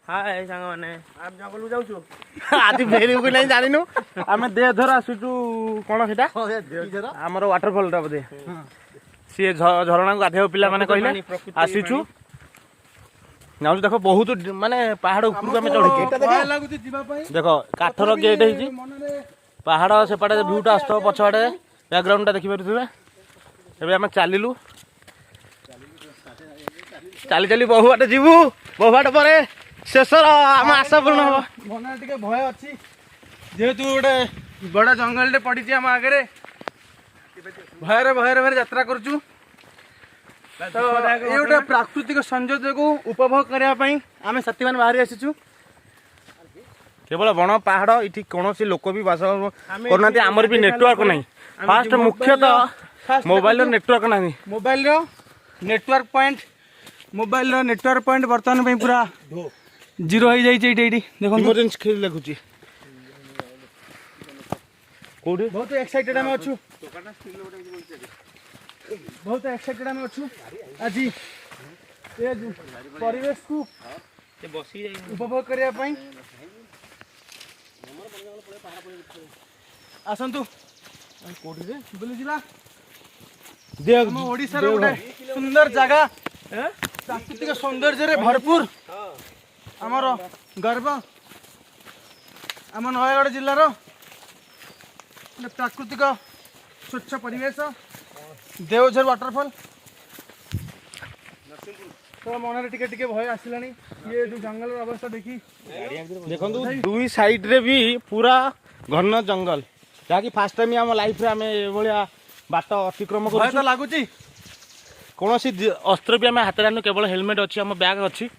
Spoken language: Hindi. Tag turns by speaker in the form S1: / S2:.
S1: हाय सांग माने
S2: आम जंगल जाऊछु
S1: आज फेरी को नहीं जानिनु आमे देहधर आसुचु कोन सेटा हमर वाटरफॉल टा बदे सी झरणा को गाधेव पिला माने कहले आसीचु नाउ देखो बहुत माने पहाड़ ऊपर को हमें चढ़
S2: भय लागुची जीवा पई
S1: देखो काठर गेट हेजी पहाड़ सेपाटे व्यूटा आस्तो पछवाडे बैकग्राउंड टा देखि परथुबे एबे हम चालिलु चाली चाली बहु बाटे जीवु बहु बाटे परे शेषर आम आशा पूर्ण हम
S2: मन टिके भय अछि जेहेतु गोटे बड़ा जंगल टे पड़ी हम आगे भयर भयर यात्रा करछु तो ये गोटे प्राकृतिक सौंदर्य को उपभोग करने आम साथी मैंने बाहरी आसीचु
S1: केवल बण पहाड़ इठी कौन लोक भी बास करना आमर भी नेटवर्क नहीं फास्ट मुख्यतः मोबाइल नेटवर्क नहीं
S2: मोबाइल नेटवर्क पॉइंट बर्तमान पे पूरा जीरो हो जाइए देखो
S1: इमरजेंसी खेल लगुची कोठी
S2: बहुत एक्साइटेड हम अच्छु बहुत एक्साइटेड हम अच्छु आज ये परिवेश को उपभोग करने पाई आसंतु कोठी रे बुली जिला
S1: देख
S2: ओडिसा रे गोटे सुंदर जगह प्राकृतिक सौंदर्य रे भरपूर आमर गर्व आम नयगढ़ जिलार प्राकृतिक स्वच्छ परिवेश देवझर वाटरफॉल तो मन टिके टिके भय आसिलानी ये जो जंगल अवस्था देखी
S1: देखो दुई साइड रे भी पूरा घन जंगल जहाँकि फास्ट टाइम आम लाइफ रे आमे एभलिया बाट अतिक्रम
S2: भय
S1: कर
S2: तो लगुची
S1: कौन अस्त्र भी आम हाथ आनु केवल हेलमेट अच्छी आम बैग अच्छी